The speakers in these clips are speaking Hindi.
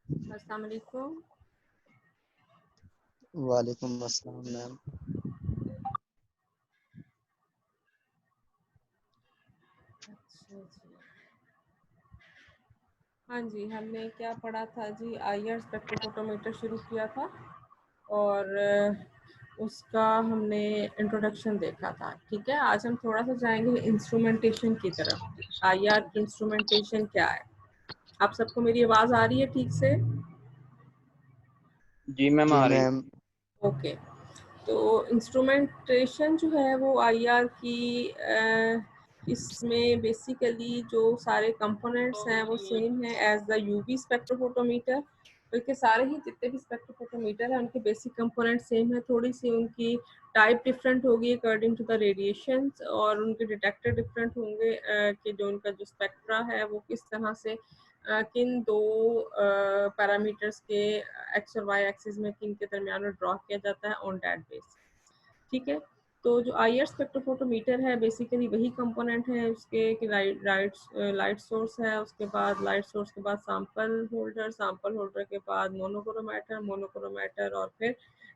अस्सलाम वालेकुम। वालेकुम अस्सलाम मैम। अच्छा जी, हाँ जी, हमने क्या पढ़ा था जी, आईआर स्पेक्ट्रोफोटोमीटर शुरू किया था और उसका हमने इंट्रोडक्शन देखा था। ठीक है, आज हम थोड़ा सा जाएंगे इंस्ट्रूमेंटेशन की तरफ। आईआर की इंस्ट्रूमेंटेशन क्या है? आप सबको मेरी आवाज़ आ रही है ठीक से? जी मैम जी आ रही है। मैम। ओके, तो इंस्ट्रूमेंटेशन जो है वो आईआर की इसमें बेसिकली जो सारे कंपोनेंट्स हैं वो सेम है एज द यूवी स्पेक्ट्रोफोटोमीटर। बल्कि सारे ही जितने भी स्पेक्ट्रोफोटोमीटर हैं उनके बेसिक कंपोनेंट सेम है, थोड़ी सी उनकी टाइप डिफरेंट होगी अकॉर्डिंग टू द रेडिएशंस, और उनके डिटेक्टर डिफरेंट होंगे कि जो उनका जो स्पेक्ट्रा है वो किस तरह से किन दो पैरामीटर्स के एक्स और वाई एक्सिस में किन के दरमियान में ड्रॉ किया जाता है ऑन दैट बेस। ठीक है, तो जो आईआर स्पेक्ट्रोफोटोमीटर है बेसिकली वही कंपोनेंट है उसके कि लाइट सोर्स है, उसके बाद लाइट सोर्स के बाद सैंपल होल्डर के बाद मोनोक्रोमेटर और फिर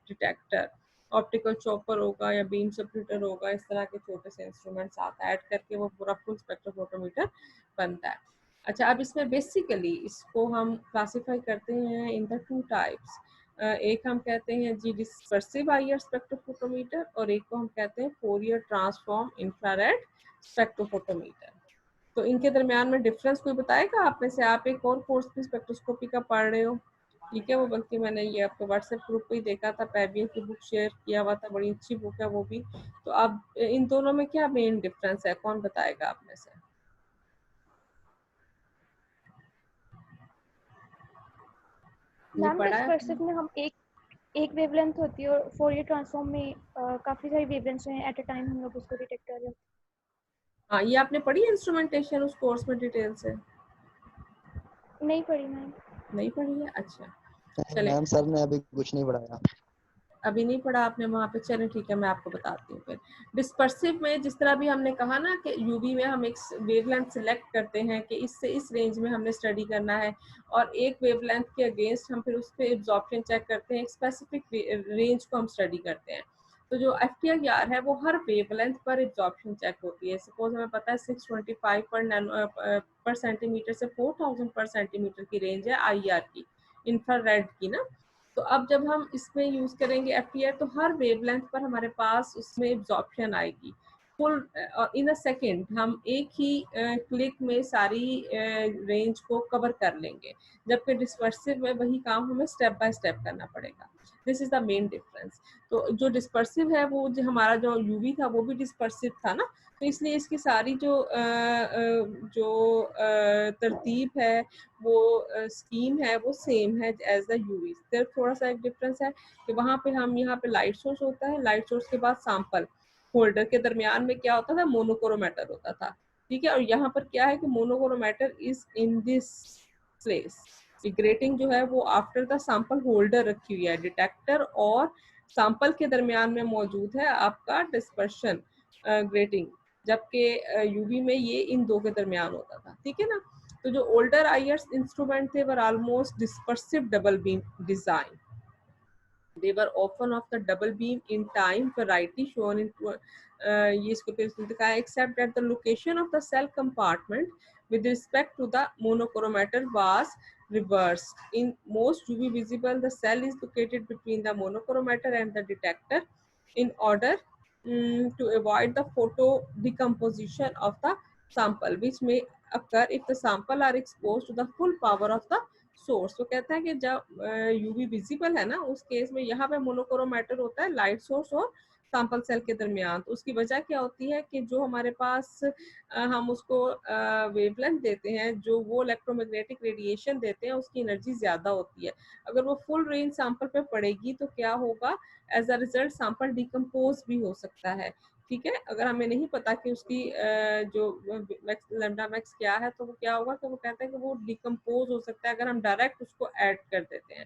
डिटेक्टर, ऑप्टिकल चॉपर होगा या बीम सेपरेटर होगा। इस तरह के छोटे से इंस्ट्रूमेंट साथ ऐड करके वो पूरा फुल स्पेक्ट्रोफोटोमीटर बनता है। अच्छा, अब इसमें बेसिकली इसको हम क्लासिफाई करते हैं इन द टू टाइप्स। एक हम कहते हैं जी डिस्पर्सिव आईआर स्पेक्ट्रोफोटोमीटर और एक को हम कहते हैं फोरियर ट्रांसफॉर्म इंफ्रारेड स्पेक्ट्रोफोटोमीटर। तो इनके दरमियान में डिफरेंस कोई बताएगा आप में से? आप एक और कोर्स भी स्पेक्ट्रोस्कोपी का पढ़ रहे हो, ठीक है, वो बल्कि मैंने ये आपके व्हाट्सएप ग्रुप पे ही देखा था, पैबियन की बुक शेयर किया हुआ था, बड़ी अच्छी बुक है वो भी। तो अब इन दोनों में क्या मेन डिफरेंस है, कौन बताएगा आप में से? ये मैम पढ़ा है आपने? डिस्पर्सिव में हम एक वेवलेंथ होती है और फोरियर ट्रांसफॉर्म में काफी सारी वेवलेंथ्स हैं एट अ टाइम हम लोग उसको डिटेक्ट कर रहे हैं। हाँ, ये आपने पढ़ी इंस्ट्रूमेंटेशन उस कोर्स में डिटेल से? नहीं पढ़ी मैम। नहीं पढ़ी है, अच्छा। नहीं चलें, मैम, सर ने अभी कुछ नहीं पढ़ाया। अभी नहीं पढ़ा आपने वहाँ पे, चलें ठीक है, मैं आपको बताती हूँ फिर। डिस्पर्सिव में जिस तरह भी हमने कहा ना कि यूवी में हम एक वेवलेंथ सिलेक्ट करते हैं कि इससे इस रेंज में हमने स्टडी करना है, और एक वेवलेंथ के अगेंस्ट हम फिर उस पर एब्जॉर्प्शन चेक करते हैं, एक स्पेसिफिक रेंज को हम स्टडी करते हैं। तो जो FTIR है वो हर वेवलेंथ पर एब्जॉर्प्शन चेक होती है। सपोज हमें पता है 625 पर सेंटीमीटर से 4000 पर सेंटीमीटर की रेंज है आईआर की, इंफ्रारेड की ना। तो अब जब हम इसमें यूज करेंगे FTIR तो हर वेवलेंथ पर हमारे पास उसमें एब्जॉर्प्शन आएगी फुल इन अ सेकेंड। हम एक ही क्लिक में सारी रेंज को कवर कर लेंगे, जबकि डिस्पर्सिव में वही काम हमें स्टेप बाय स्टेप करना पड़ेगा। This is the main difference. तो जो डिस्पर्सिव है वो जो हमारा जो यूवी था वो भी डिस्पर्सिव था ना, तो इसलिए इसकी सारी जो तरतीब है, वो स्कीम है वो सेम है एज द यूवी। सिर्फ थोड़ा सा एक डिफरेंस है कि वहाँ पे हम यहाँ पे लाइट सोर्स होता है, लाइट सोर्स के बाद सैंपल होल्डर के दरमियान में क्या होता था, मोनोक्रोमेटर होता था। ठीक है, और यहाँ पर क्या है कि monochromator is in this place. Grating जो है वो आफ्टर द सैंपल होल्डर रखी हुई है, डिटेक्टर और सैंपल के दरमियान में मौजूद है आपका डिस्पर्शन ग्रेटिंग, जबकि यूवी में ये इन दो के दरमियान होता था। ठीक है ना। तो जो ओल्डर आईआर इंस्ट्रूमेंट थे were almost dispersive double beam design. They were often of the double beam in time variety shown in ये इसको दिखाया, except that the location of the cell compartment with respect to the monochromator was reversed. In most UV visible, the cell is located between the monochromator and the detector in order to avoid the photo decomposition of the sample, which may occur if the sample are exposed to the full power of the source. तो कहता है कि जब यूवी विजिबल है ना, उस केस में यहाँ पे मोनोक्रोमेटर होता है लाइट सोर्स और सैंपल सेल के दरमियान। तो उसकी वजह क्या होती है कि जो हमारे पास हम उसको वेवलेंथ देते हैं, जो वो इलेक्ट्रोमैग्नेटिक रेडिएशन देते हैं, उसकी एनर्जी ज्यादा होती है। अगर वो फुल रेंज सैंपल पे पड़ेगी तो क्या होगा, as a result sample decompose भी हो सकता है। ठीक है, अगर हमें नहीं पता कि उसकी जो लैम्डा मैक्स क्या है, तो वो क्या होगा कि वो कहते हैं कि वो डिकम्पोज हो सकता है अगर हम डायरेक्ट उसको ऐड कर देते हैं।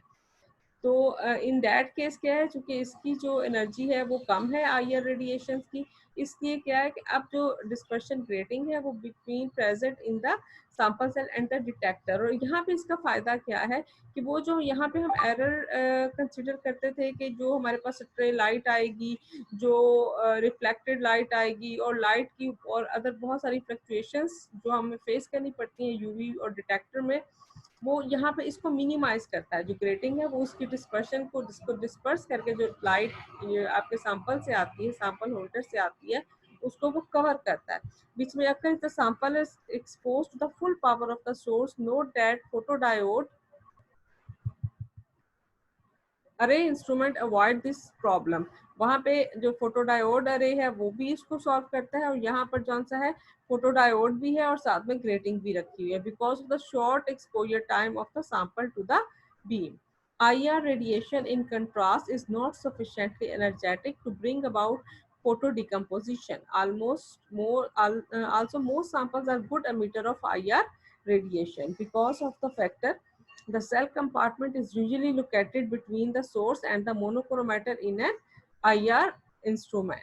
तो इन दैट केस क्या है, चूंकि इसकी जो एनर्जी है वो कम है आईआर रेडिएशन की, इसलिए क्या है कि अब जो डिस्पर्शन ग्रेटिंग है वो between present in the sample cell and the detector. और यहाँ पे इसका फायदा क्या है कि वो जो यहाँ पे हम एरर कंसिडर करते थे कि जो हमारे पास स्ट्रे लाइट आएगी, जो रिफ्लेक्टेड लाइट आएगी और लाइट की और अदर बहुत सारी फ्लक्चुएशंस जो हमें फेस करनी पड़ती हैं यूवी और डिटेक्टर में, वो यहाँ पे इसको मिनिमाइज करता है। जो ग्रेटिंग है वो उसकी डिस्पर्शन को डिस्पर्स करके जो लाइट आपके सैंपल से आती है, सैंपल होल्डर से आती है, उसको वो कवर करता है। which may occur if the sample is exposed to the full power of the source. Note that photodiode अरे इंस्ट्रूमेंट अवॉइड दिस प्रॉब्लम। वहाँ पे जो फोटोडायोड अरे है वो भी इसको सॉल्व करता है, और यहाँ पर कौन सा है, फोटोडायोड भी है और साथ में ग्रेटिंग भी रखी हुई है, because of the short exposure time of the sample to the beam. IR radiation in contrast is not sufficiently energetic to bring about photodecomposition. Also most samples are good emitter of IR radiation because of the factor the cell compartment is usually located between the source and the monochromator in an IR instrument.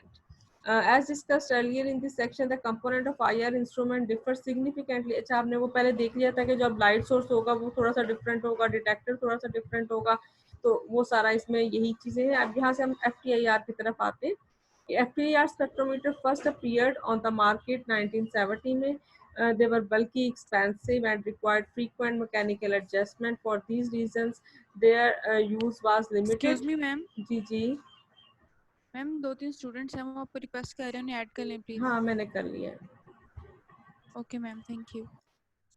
As discussed earlier in this section, the component of IR instrument differs significantly. अच्छा, आपने वो पहले देख लिया था कि जब लाइट सोर्स होगा वो थोड़ा सा डिफरेंट होगा, डिटेक्टर थोड़ा सा डिफरेंट होगा, तो वो सारा इसमें यही चीजें हैं। अब यहाँ से हम FTIR की तरफ आते हैं। FTIR spectrometer first appeared on the market 1970 में. They were bulky, expensive, and required frequent mechanical adjustment. For these reasons, their use was limited. Excuse me ma'am, जी जी मैम 2-3 स्टूडेंट्स हैं, वो आपको रिक्वेस्ट कर रहे हैं, उन्हें ऐड कर लें प्लीज। हाँ, मैंने कर लिया है। Okay ma'am, thank you.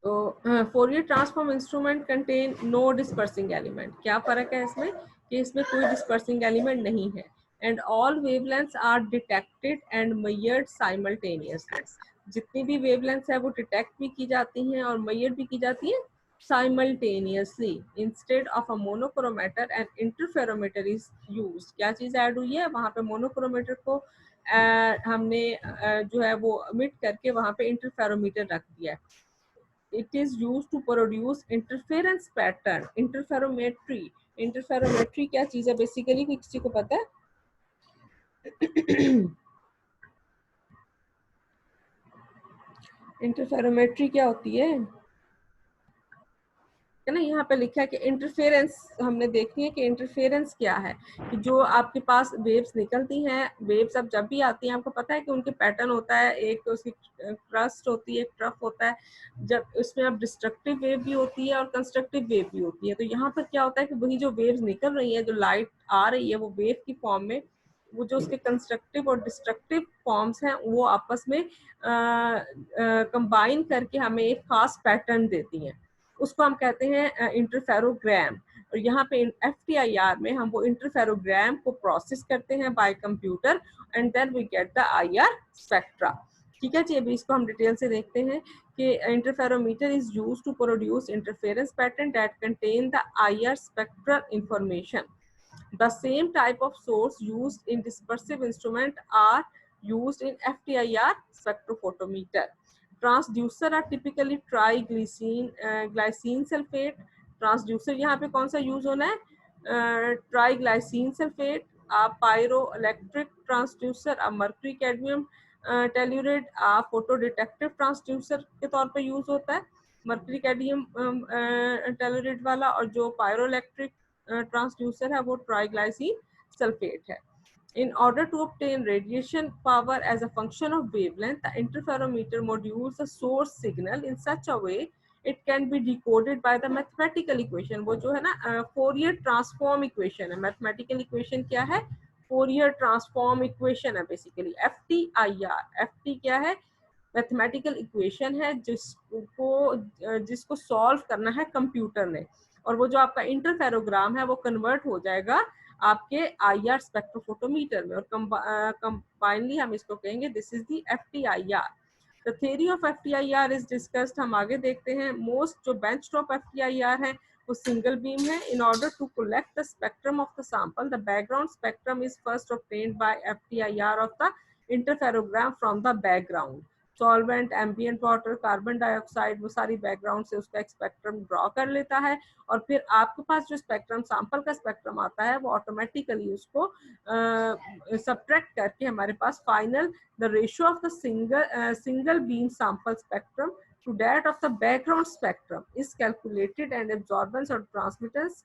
तो Fourier transform instrument contain no dispersing element. क्या फर्क है इसमें कि इसमें कोई डिस्पर्सिंग एलिमेंट नहीं है। And all wavelengths are detected and measured simultaneously. जितनी भी वेवलेंथ्स है वो डिटेक्ट भी की जाती हैं और मेजर भी की जाती हैं simultaneously. Instead of a monochromator and interferometer is used. क्या चीज ऐड हुई है वहाँ पे, मोनोक्रोमेटर को हमने जो है वो ओमिट करके वहाँ पे इंटरफेरोमीटर रख दिया है। It is used to produce interference pattern. Interferometry क्या चीज है बेसिकली, किसी को पता है? इंटरफेरोमेट्री क्या होती है ना? यहाँ पे लिखा है कि इंटरफेरेंस हमने देखनी है कि इंटरफेरेंस क्या है। कि जो आपके पास वेव्स निकलती हैं, वेव्स अब जब भी आती हैं आपको पता है कि उनके पैटर्न होता है, एक उसकी क्रस्ट होती है, एक ट्रफ होता है। जब उसमें अब डिस्ट्रक्टिव वेव भी होती है और कंस्ट्रक्टिव वेव भी होती है। तो यहाँ पर क्या होता है कि वही जो वेव्स निकल रही है, जो लाइट आ रही है वो वेव की फॉर्म में, वो जो उसके कंस्ट्रक्टिव और डिस्ट्रक्टिव फॉर्म्स हैं वो आपस में कंबाइन करके हमें एक खास पैटर्न देती हैं। उसको हम कहते हैं इंटरफेरोग्राम। और यहाँ पे FTIR में हम वो इंटरफेरोग्राम को प्रोसेस करते हैं by computer and then we get the IR spectra. ठीक है जी, अभी इसको हम डिटेल से देखते हैं कि interferometer is used to produce interference pattern that contain the IR spectral information. The same type of source used in dispersive instrument are used in FTIR spectrophotometer. Transducer are typically triglycerine glycine sulphate. Transducer यहाँ पे कौन सा यूज होना है, ट्राईग्लाइसिन सल्फेट। आप पायरो इलेक्ट्रिक ट्रांसड्यूसर, आप मर्क्यूरी कैडमियम टेल्यूरेट, आप फोटो डिटेक्टिव ट्रांसड्यूसर के तौर पे यूज होता है मर्क्यूरी कैडमियम टेल्यूरेट वाला, और जो पायरो इलेक्ट्रिक ट्रांसड्यूसर है वो ट्राईग्लाइसिन सल्फेट है। In order to obtain radiation power as a function of wavelength, the interferometer modules the source signal in such a way it can be decoded by the mathematical equation. वो जो है ना Fourier transform equation है। mathematical equation क्या है, Fourier transform equation है बेसिकली। FTIR, FT क्या है, मैथमेटिकल इक्वेशन है जिसको सॉल्व करना है कंप्यूटर ने, और वो जो आपका इंटरफेरोग्राम है वो कन्वर्ट हो जाएगा आपके IR स्पेक्ट्रोफोटोमीटर में, और कंबाइनली हम इसको कहेंगे this is the FTIR. The theory of FTIR is discussed, हम आगे देखते हैं। मोस्ट जो बेंच टॉप FTIR है वो सिंगल बीम है. In order to collect the spectrum of the sample, the background spectrum is first obtained by FTIR of the interferogram from the background. Solvent, ambient water, carbon dioxide, वो सारी बैकग्राउंड से उसका एक स्पेक्ट्रम ड्रॉ कर लेता है और फिर आपके पास जो स्पेक्ट्रम सैंपल का स्पेक्ट्रम आता है वो ऑटोमेटिकली उसको सब्ट्रैक्ट करके हमारे पास final the ratio of the single beam sample spectrum to that of the background spectrum is calculated and absorbance और transmittance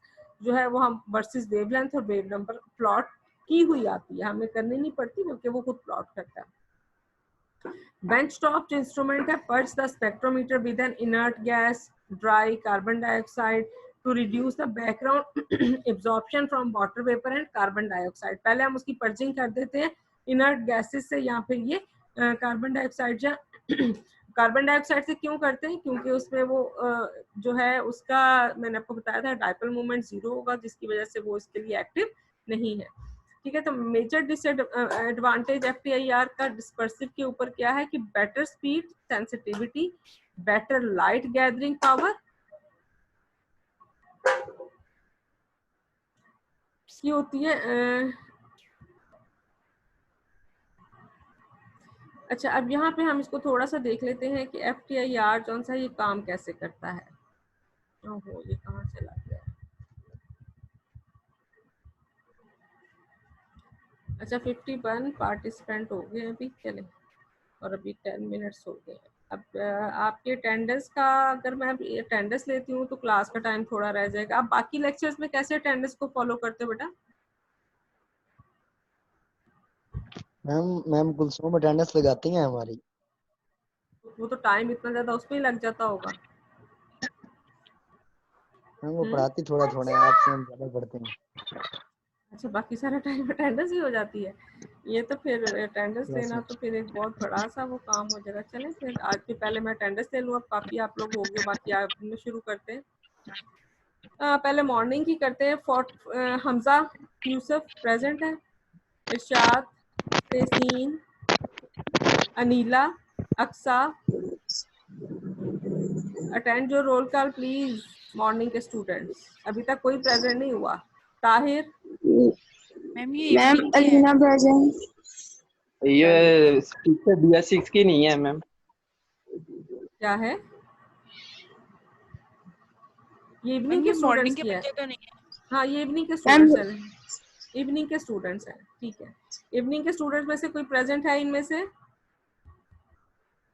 जो है वो हम वर्सेस वेवलेंथ और वेव नंबर प्लॉट की हुई आती है, हमें करनी नहीं पड़ती बल्कि वो खुद प्लॉट करता है। बेंच टॉप जो इंस्ट्रूमेंट है purge the spectrometer with an inert gas, dry carbon dioxide to reduce the background absorption from water vapour and carbon dioxide. पहले हम उसकी पर्जिंग कर देते हैं इनर्ट गैसेस से या फिर ये कार्बन डाइऑक्साइड या कार्बन डाइऑक्साइड से क्यों करते हैं, क्योंकि उसमें वो जो है उसका मैंने आपको बताया था डाइपोल मोमेंट 0 होगा जिसकी वजह से वो इसके लिए एक्टिव नहीं है। ठीक है, तो मेजर डिसएडवांटेज FTIR का डिस्पर्सिव के ऊपर क्या है कि better speed, sensitivity, better light gathering power, ये होती है। अच्छा, अब यहाँ पे हम इसको थोड़ा सा देख लेते हैं कि FTIR जो सा ये काम कैसे करता है। ओहो, ये कहाँ चला गया। अच्छा, 51 पार्टिसिपेंट हो गए अभी, चले, और अभी 10 मिनट्स हो गए। अब आपके अटेंडेंस का अगर मैं अटेंडेंस लेती हूँ तो क्लास का टाइम थोड़ा रह जाएगा। आप बाकी लेक्चर्स में कैसे अटेंडेंस को फॉलो करते हो बेटा? मैम कुलसुम अटेंडेंस लगाती हैं हमारी। वो तो टाइम इतना ज्यादा उसमें ही लग जाता होगा। मैम वो पढ़ाती थोड़ा थोड़ा है, आपसे हम ज्यादा पढ़ते हैं। अच्छा, बाकी सारा टाइम अटेंडेंस ही हो जाती है। ये तो फिर अटेंडेंस लेना तो फिर एक बहुत बड़ा सा वो काम हो जाएगा। चलें फिर आज के पहले मैं अटेंडेंस ले लूँ। अब काफ़ी आप लोग हो गए, बाकी आप में शुरू करते हैं। पहले मॉर्निंग की करते हैं। हमजा यूसुफ प्रेजेंट है, Irshad, Tahseen, Aneela, Aqsa. Attend your roll call please morning के स्टूडेंट्स। अभी तक कोई प्रेजेंट नहीं हुआ। ताहिर मैम ये मैम evening की है। अलीना प्रेजेंट। ये टीचर BS6 की नहीं है मैम। क्या है ये? इवनिंग मैम के ये मॉर्निंग स्टूडेंट्स के की है। बच्चे तो नहीं है। हाँ, ये इवनिंग के स्टूडेंट्स हैं। इवनिंग के स्टूडेंट्स हैं, ठीक है। इवनिंग के स्टूडेंट्स में से कोई प्रेजेंट है इनमें से?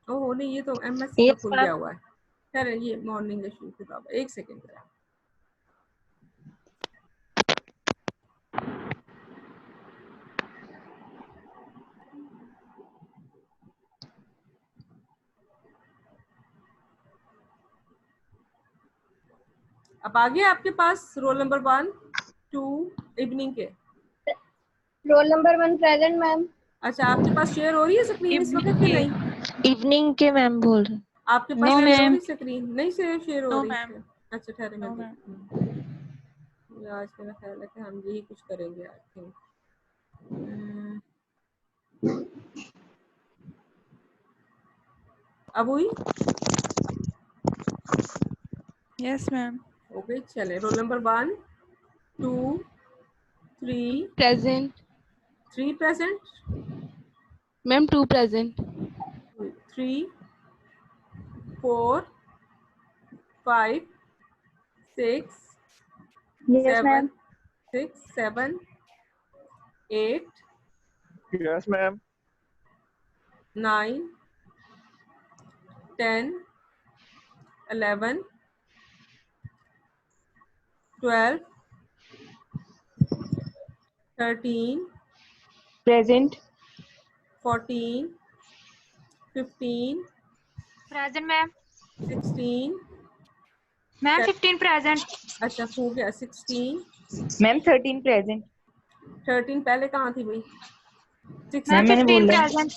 ओह नहीं, ये तो MSc का खुल गया हुआ है। खैर ये मॉर्निंग का शुरू खुला हुआ। एक सेकेंड जरा। अब आ गया आपके पास रोल नंबर 1, 2 इवनिंग के। Role number 1 present ma'am. अच्छा, आपके पास शेयर हो रही है स्क्रीन इस वक्त कि नहीं? इवनिंग के मैम बोल रहे। आपके पास No, शेयर हो ma'am. रही स्क्रीन? नहीं शेयर हो No, रही ma'am. है। अच्छा ठहरे मैं No, ma'am. देखती हूँ। आज मेरा ख्याल है कि हम यही कुछ करेंगे आई थिंक। अब हुई? Yes, ma'am. ओके, चले। Role number 1, 2, 3। Present 3 present, ma'am, 2 present 3, 4, 5, 6, yes ma'am. 7, 8, yes ma'am. 9, 10, 11, 12, 13, present 14, 15, present ma'am. 16। Ma'am 15 present. अच्छा हो गया 16। Ma'am 13 present. 13 पहले कहाँ थी भाई? Ma'am 16 15 present.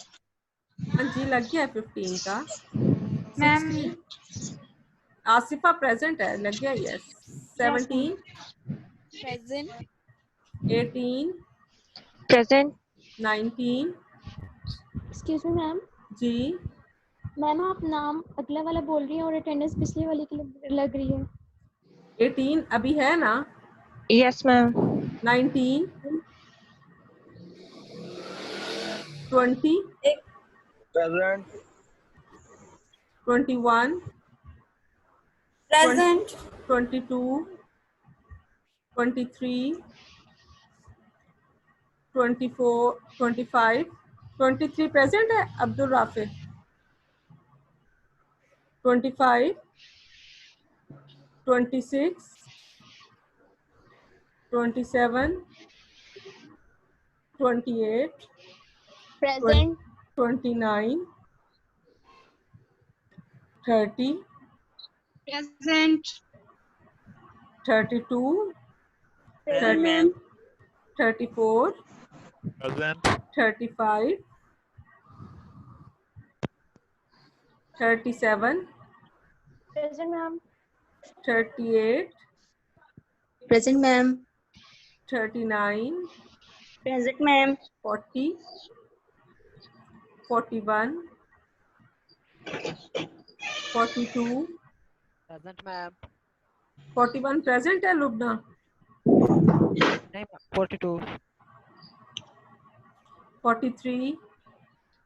हाँ जी, लग गया 15 का। मैम 16 आसिफा प्रेजेंट है, लग गया। Yes. 17, present 18, present 19। Excuse me ma'am. जी मैम आप नाम अगला वाला बोल रही हैं और अटेंडेंस पिछले वाले की लग रही है। 18 अभी है ना? Yes ma'am 19, 20, present 21, Present. 22, 23, 24, 25, 23 present है Abdul Rafe. 25, 26, 27, 28, Present. 29, 30, Present. 32, Present, ma'am. 34, Present. 35, 37, Present, ma'am. 38, Present, ma'am. 39, Present, ma'am. 40, 41, 42, Present, ma'am. 41 present है लुबना। नहीं, 42. 43,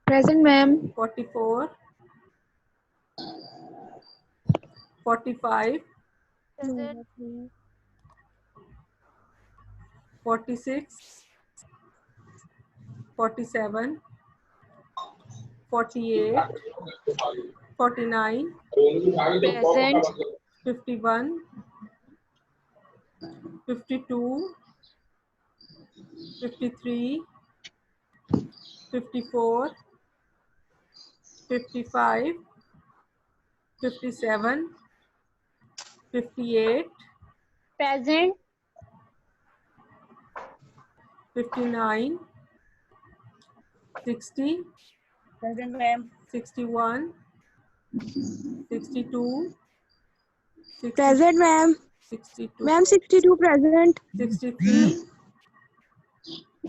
Present, ma'am. 44, 45, Present. 46, 47, 48, 49, Present. 51, 52, 53, 54, 55, 57, 58, Present. 59, 60, Present, ma'am. 61, 62, 60, Present, ma'am. 62, Ma'am, 62 present. 63,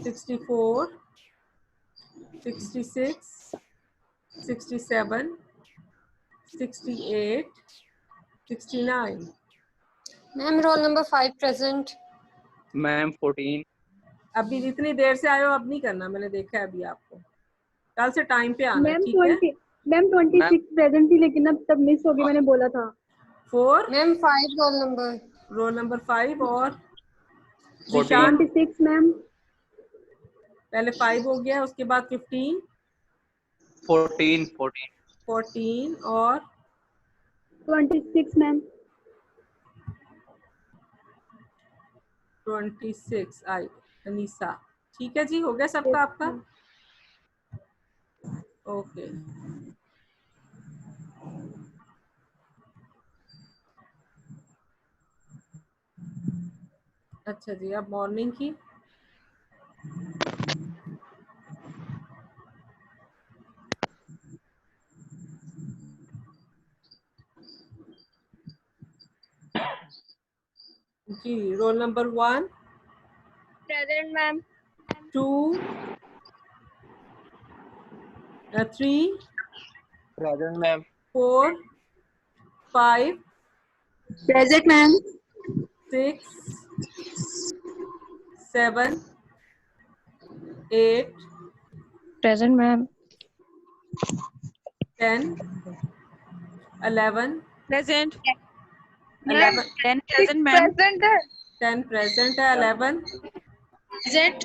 64, 66, 67, 68, 69. Ma'am, roll number 5 present. Ma'am 14. अभी जितनी देर से आए हो अब नहीं करना, मैंने देखा है अभी आपको। कल से टाइम पे आना, मैम ठीक है? 26 प्रेजेंट थी लेकिन अब तब मिस हो गई, मैंने बोला था। 4 Ma'am, 5 roll number. Roll number 5 और 14. जिशान 26 मैम। पहले 5 हो गया, उसके बाद 15, 14. 14 और 26 मैम। 26 आई अनीसा। ठीक है जी, हो गया सबका आपका? ओके। अच्छा जी, अब मॉर्निंग की जी। Roll number 1, present ma'am. 2, 3, Present, मैम. 4, 5, present ma'am. 6, 7, 8, present ma'am. 10, 11, Present. 11, 10 present, ma'am. 10 present है, 11 प्रेजेंट।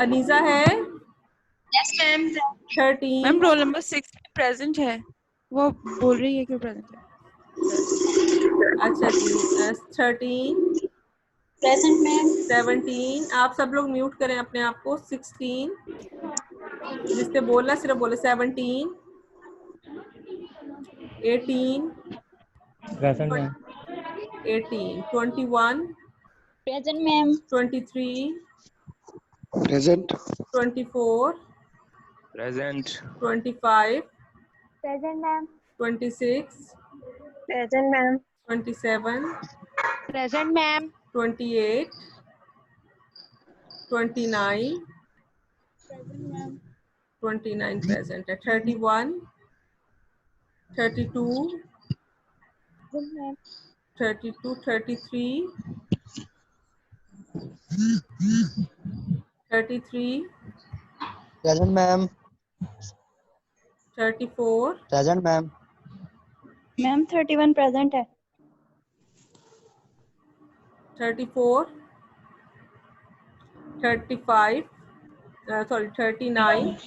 अनीसा है, yes ma'am. 13, ma'am roll number 6 present है, वो बोल रही है कि present है। अच्छा जी, 13, प्रेजेंट मैम। 17, आप सब लोग म्यूट करें अपने आप को। 16, जिससे बोलना सिर्फ बोले। 17, 18, present ma'am. 18, 21, present ma'am. 23, present. 24, Present. 25, Present, ma'am. 26, present ma'am. 27, present ma'am. 28, 29, present ma'am. 29 present है। 31, 32, 32, 33, 33, present ma'am. 34, present ma'am. Ma'am 31 present है। 34, 35, sorry 39,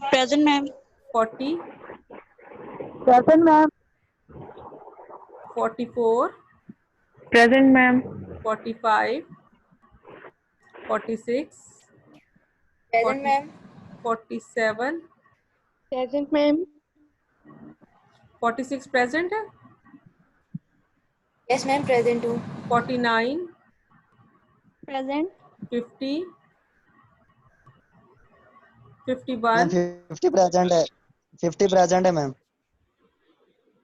present ma'am. 40, present ma'am. 44, Present, ma'am. 45, 46, Present, ma'am. 47, Present, ma'am. 46 present है, Yes, ma'am. Present too. 49, present. 50, ma'am 51, 50 present है। 50 प्रेजेंट है मैम।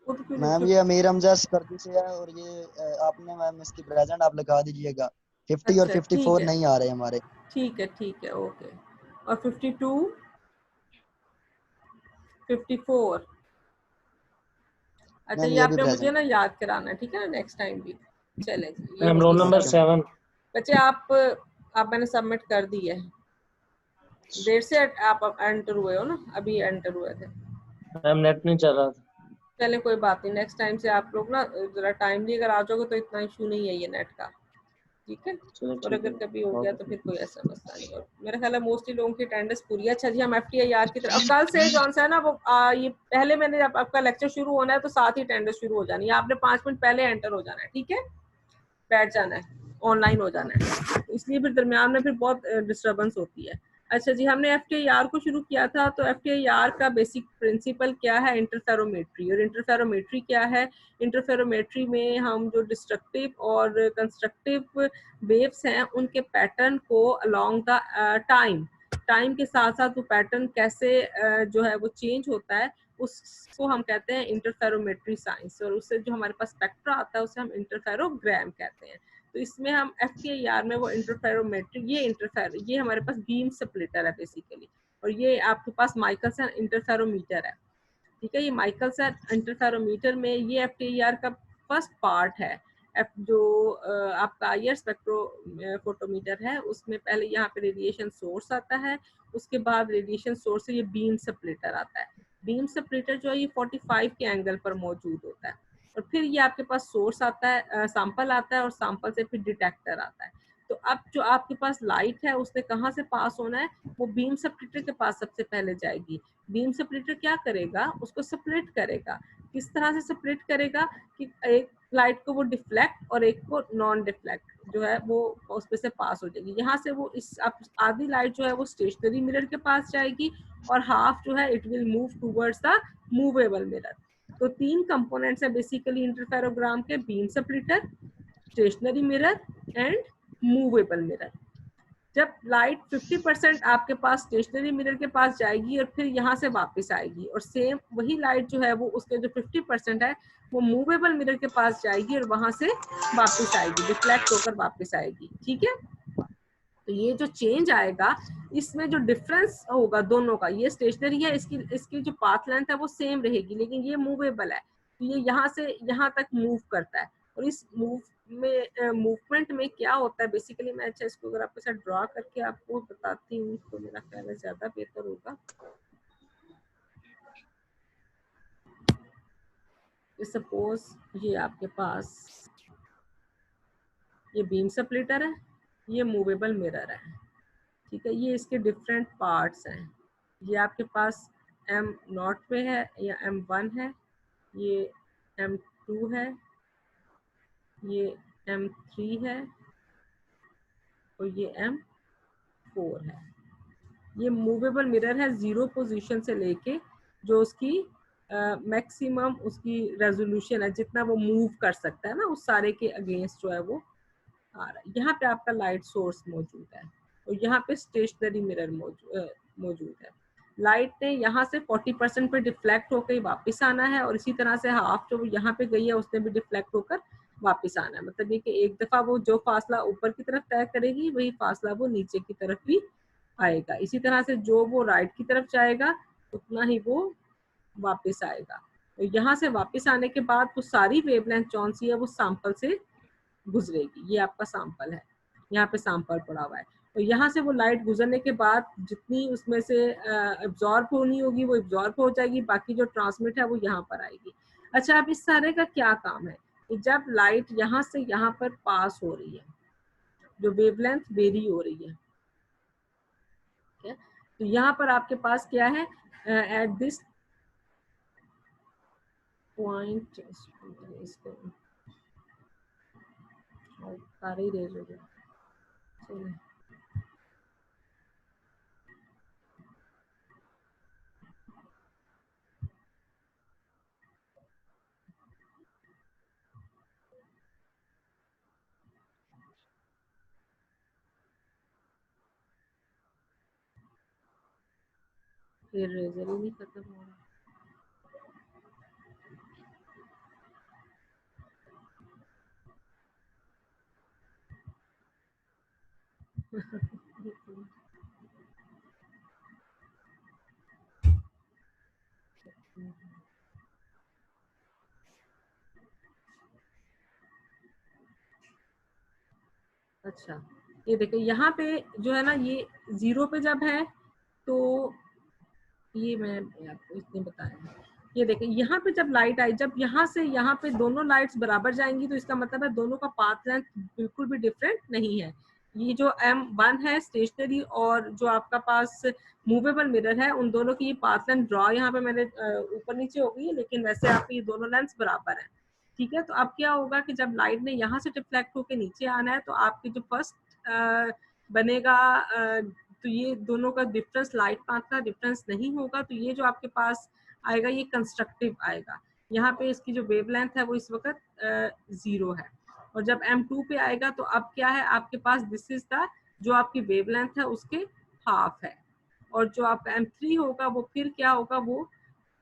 वो तो मैम ये अमीर हमजा स्कर्दी से है और ये आपने मैम इसकी प्रेजेंट आप लिखा दीजिएगा। 50 और अच्छा 54 ठीक है, नहीं आ रहे हमारे। ठीक है ओके। और 52, 54, अच्छा मैम ये ये भी आपने मुझे प्रेजेंट। ना याद कराना है, ठीक है ना, नेक्स्ट टाइम भी। चले जी, ये मैम हो रोल गई नंबर सब। 7। बच्चे आप मैंने सबमिट कर दी है। देर से आप एंटर हुए हो ना, अभी एंटर हुए थे। मैम नेट नहीं चल रहा था। चले कोई बात नहीं, नेक्स्ट टाइम से आप लोग ना जरा टाइमली अगर आ जाओगे तो इतना इशू नहीं है ये नेट का, ठीक है। चलो और ठीक अगर है। कभी हो गया तो फिर कोई ऐसा मसला नहीं। और मेरा ख्याल है मोस्टली लोगों की अटेंडेंस पूरी है। अच्छा जी, हम FTIR की तरफ कल से जौन सा है ना वो ये पहले मैंने जब आपका लेक्चर शुरू होना है तो साथ ही अटेंडेंस शुरू हो जानी है। आपने 5 मिनट पहले एंटर हो जाना है, ठीक है, बैठ जाना है, ऑनलाइन हो जाना है, इसलिए फिर दरमियान में फिर बहुत डिस्टर्बेंस होती है। अच्छा जी, हमने FTIR को शुरू किया था। तो FTIR का बेसिक प्रिंसिपल क्या है? इंटरफेरोमेट्री। और इंटरफेरोमेट्री क्या है? इंटरफेरोमेट्री में हम जो डिस्ट्रक्टिव और कंस्ट्रक्टिव वेव्स हैं उनके पैटर्न को अलोंग द टाइम के साथ साथ वो पैटर्न कैसे जो है वो चेंज होता है, उसको हम कहते हैं इंटरफेरोमेट्री साइंस। और उससे जो हमारे पास स्पेक्ट्रा आता है उसे हम इंटरफेरोग्राम कहते हैं। तो इसमें हम FTIR में वो इंटरफेरोमेट्री, ये हमारे पास बीम स्प्लिटर है बेसिकली। और ये आपके पास माइकलसन इंटरफेरोमीटर है, ठीक है। ये माइकलसन इंटरफेरोमीटर में ये FTIR का फर्स्ट पार्ट है। जो आपका IR स्पेक्ट्रोफोटोमीटर है उसमें पहले यहाँ पे रेडिएशन सोर्स आता है, उसके बाद रेडिएशन सोर्स से ये बीम स्प्लिटर आता है। बीम स्प्लिटर जो है ये 45 के एंगल पर मौजूद होता है। और फिर ये आपके पास सोर्स आता है, सैंपल आता है, और सैंपल से फिर डिटेक्टर आता है। तो अब जो आपके पास लाइट है उसने कहाँ से पास होना है? वो बीम स्प्लिटर के पास सबसे पहले जाएगी। बीम स्प्लिटर क्या करेगा? उसको स्प्लिट करेगा। किस तरह से स्प्लिट करेगा कि एक लाइट को वो डिफ्लेक्ट और एक को नॉन डिफ्लेक्ट जो है वो उसमें से पास हो जाएगी। यहाँ से वो इस आधी लाइट जो है वो स्टेशनरी मिरर के पास जाएगी और हाफ जो है it will move towards the movable mirror. तो 3 कंपोनेंट्स है बेसिकली इंटरफेरोग्राम के: beam splitter, stationary mirror and movable mirror. जब लाइट 50% आपके पास स्टेशनरी मिरर के पास जाएगी और फिर यहाँ से वापस आएगी, और सेम वही लाइट जो है वो उसके जो 50% है वो मूवेबल मिरर के पास जाएगी और वहां से वापस आएगी, रिफ्लेक्ट होकर वापस आएगी, ठीक है। तो ये जो चेंज आएगा, इसमें जो डिफरेंस होगा दोनों का, ये स्टेशनरी है, इसकी जो पाथ लेंथ है वो सेम रहेगी, लेकिन ये मूवेबल है तो ये यहाँ से यहाँ तक मूव करता है। और इस मूवमेंट में क्या होता है बेसिकली, मैं अच्छा इसको अगर आपके साथ ड्रॉ करके आपको बताती हूँ तो मेरा ख्याल है ज्यादा बेहतर होगा। सपोज ये आपके पास ये बीम स्प्लिटर है, ये मूवेबल मिरर है, ठीक है। ये इसके डिफरेंट पार्ट्स हैं। ये आपके पास M0 पे है या M1 है, ये M2 है, ये M3 है और ये M4 है। ये मूवेबल मिरर है 0 पोजीशन से लेके जो उसकी मैक्सिमम उसकी रेजोल्यूशन है, जितना वो मूव कर सकता है ना उस सारे के अगेंस्ट जो है वो आ रहा है। यहाँ पे आपका लाइट सोर्स मौजूद है और यहाँ पे स्टेशनरी मिरर मौजूद है। लाइट ने यहाँ से 40% पे डिफ्लेक्ट होकर वापस आना है और इसी तरह से हाफ जो यहाँ पे गई है उसने भी डिफ्लेक्ट होकर वापस आना है। मतलब ये कि एक दफा वो जो फासला ऊपर की तरफ तय करेगी वही फासला वो नीचे की तरफ भी आएगा। इसी तरह से जो वो राइट की तरफ जाएगा उतना ही वो वापस आएगा। तो यहाँ से वापस आने के बाद वो सारी वेवलेंथ जौन सी है वो सैंपल से गुजरेगी। ये आपका सैंपल है, यहाँ पे सैंपल पड़ा हुआ है। तो यहाँ से वो लाइट गुजरने के बाद जितनी उसमें से एब्जॉर्ब होनी होगी वो एब्जॉर्ब हो जाएगी, बाकी जो ट्रांसमिट है वो यहाँ पर आएगी। अच्छा, अब इस सारे का क्या काम है कि जब लाइट यहाँ से यहाँ पर पास हो रही है, जो वेवलेंथ वेरी हो रही है, ठीक है, तो यहाँ पर आपके पास क्या है, एट दिस पॉइंट, इसको सारे ही रेज हो गए। चलिए, फिर रेजर ही नहीं खत्म हो रहा। अच्छा, ये देखिए यहाँ पे जो है ना, ये 0 पे जब है तो ये मैं आपको इसने बताया, ये देखिए यहाँ पे जब लाइट आई, जब यहाँ से यहाँ पे दोनों लाइट्स बराबर जाएंगी तो इसका मतलब है दोनों का पाथ लेंथ बिल्कुल भी डिफरेंट नहीं है। ये जो M1 है स्टेशनरी और जो आपका पास मूवेबल मिरर है, उन दोनों की ये पाथ लेंथ ड्रॉ यहाँ पे मैंने ऊपर नीचे हो गई है, लेकिन वैसे आपकी ये दोनों लेंथ बराबर है। ठीक है, तो अब क्या होगा कि जब लाइट ने यहाँ से रिफ्लेक्ट होकर नीचे आना है तो आपके जो फर्स्ट बनेगा, तो ये दोनों का डिफरेंस, लाइट पाथ का डिफरेंस नहीं होगा, तो ये जो आपके पास आएगा ये कंस्ट्रक्टिव आएगा। यहाँ पे इसकी जो वेवलेंथ है वो इस वक्त 0 है, और जब M2 पे आएगा तो अब क्या है आपके पास, दिस इज द जो आपकी वेवलेंथ है उसके हाफ है, और जो आपका M3 होगा वो फिर क्या होगा, वो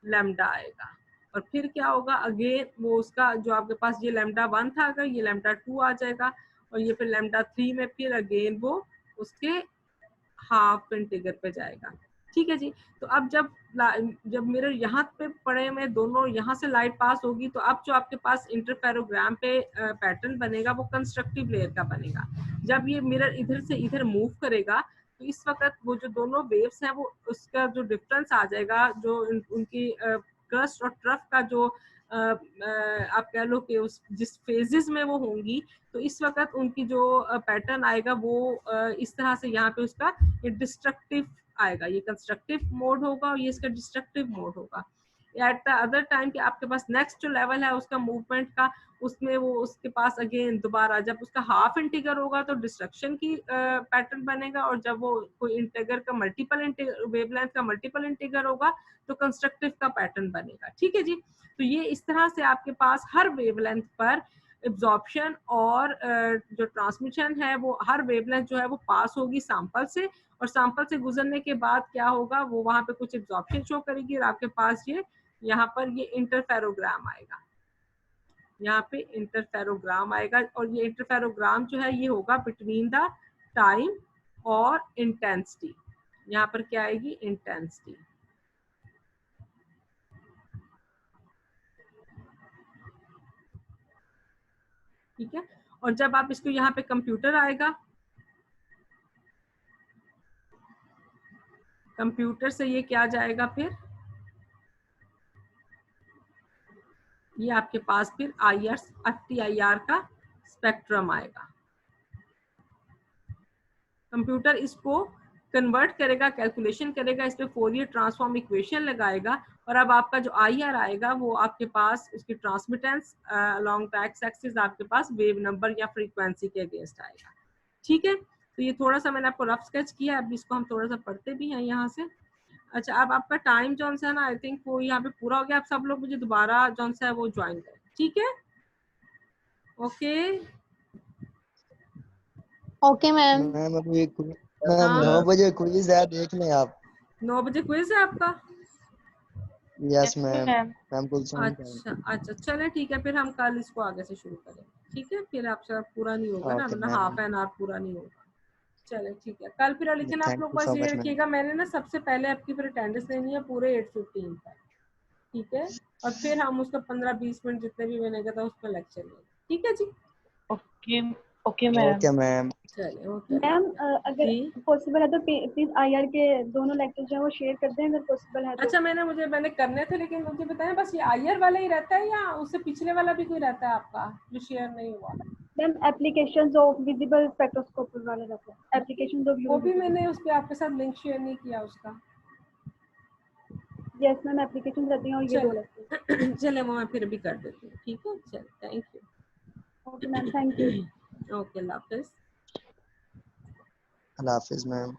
लैम्डा आएगा, और फिर क्या होगा अगेन वो उसका जो आपके पास ये λ1 था, अगर ये λ2 आ जाएगा, और ये फिर λ3 में फिर अगेन वो उसके हाफ इंटीगर पे जाएगा। ठीक है जी, तो अब जब मिरर यहाँ पे पड़े में दोनों यहाँ से लाइट पास होगी, तो अब जो आपके पास इंटरफेरोग्राम पे पैटर्न बनेगा वो कंस्ट्रक्टिव लेयर का बनेगा। जब ये मिरर इधर से इधर मूव करेगा तो इस वक्त वो जो दोनों वेव्स हैं वो उसका जो डिफरेंस आ जाएगा, जो उनकी क्रस्ट और ट्रफ का जो आप कह लो कि उस जिस फेजेस में वो होंगी, तो इस वक्त उनकी जो पैटर्न आएगा वो इस तरह से यहाँ पे उसका ये डिस्ट्रक्टिव आएगा, ये कंस्ट्रक्टिव मोड होगा और ये इसका डिस्ट्रक्टिव मोड होगा। एट द अदर टाइम कि आपके पास नेक्स्ट जो लेवल है उसका मूवमेंट का, उसमें वो उसके पास अगेन दोबारा जब उसका हाफ इंटीगर होगा तो डिस्ट्रक्शन की पैटर्न बनेगा, और जब वो कोई इंटीगर का मल्टीपल वेवलेंथ का मल्टीपल इंटीगर होगा तो कंस्ट्रक्टिव का पैटर्न बनेगा। ठीक है जी, तो ये इस तरह से आपके पास हर वेवलेंथ पर एब्जॉर्प्शन और जो ट्रांसमिशन है वो हर वेवलेंथ जो है वो पास होगी सैंपल से, और सैंपल से गुजरने के बाद क्या होगा, वो वहां पे कुछ एब्जॉर्प्शन शो करेगी और आपके पास ये यहाँ पर ये इंटरफेरोग्राम आएगा, यहाँ पे इंटरफेरोग्राम आएगा, और ये इंटरफेरोग्राम जो है ये होगा बिटवीन द टाइम और इंटेंसिटी। यहाँ पर क्या आएगी, इंटेंसिटी। ठीक है, और जब आप इसको यहाँ पे कंप्यूटर आएगा, कंप्यूटर से ये क्या जाएगा, फिर ये आपके पास फिर FTIR का स्पेक्ट्रम आएगा। कंप्यूटर इसको कन्वर्ट करेगा, कैलकुलेशन करेगा, इस पे फोरियर ट्रांसफॉर्म इक्वेशन लगाएगा, और अब आपका जो IR आएगा वो आपके पास उसकी transmittance along the x axis आपके पास वेव नंबर या फ्रीक्वेंसी के अगेंस्ट आएगा। ठीक है, तो ये थोड़ा सा मैंने आपको रफ स्केच किया, अब इसको हम थोड़ा सा पढ़ते भी हैं यहाँ से। अच्छा, अब आपका टाइम जौन सा है ना, आई थिंक वो यहाँ पे पूरा हो गया। आप सब लोग मुझे दोबारा जौन सा है वो ज्वाइन करें, ठीक है? Okay okay ma'am. मैम अभी मैम 9 बजे क्विज है, देख लें आप। 9 बजे क्विज है आपका? Yes ma'am, ma'am Kulsum. अच्छा चले ठीक है, फिर हम कल इसको आगे से शुरू करें। ठीक है, फिर आपसे पूरा नहीं होगा ना, वरना हाफ एन आवर पूरा नहीं होगा। चले ठीक है, कल फिर लेकिन आप लोग बस ये रखिएगा, मैंने ना सबसे पहले आपकी फिर अटेंडेंस लेनी है पूरे 8:15 तक। ठीक है, और फिर हम उसका 15-20 मिनट जितने भी मैंने कहा था उस पर लेक्चर लेंगे। ठीक है जी, okay okay ma'am. Okay ma'am. चलिए ओके मैम अगर जी। पॉसिबल है तो प्लीज आईआर के दोनों लेक्चर जो है वो शेयर कर दें अगर पॉसिबल है तो। अच्छा मैंने करने थे, लेकिन मुझे बताएं बस ये आईआर वाला ही रहता है या उससे पिछले वाला भी कोई रहता है आपका जो शेयर नहीं हुआ? Ma'am applications of visible spectroscopy वाले रहते हैं, एप्लीकेशंस ऑफ वो भी यूवी। मैंने उस पे आपके साथ लिंक शेयर नहीं किया उसका। यस मैम एप्लीकेशन रहती हैं और ये दो लेक्चर। चले वो मैं फिर भी कर देती हूँ, ठीक है। चल thank okay ma'am thank you. You. Okay अल्लाह हाफिज़। अल्लाह हाफिज मैम।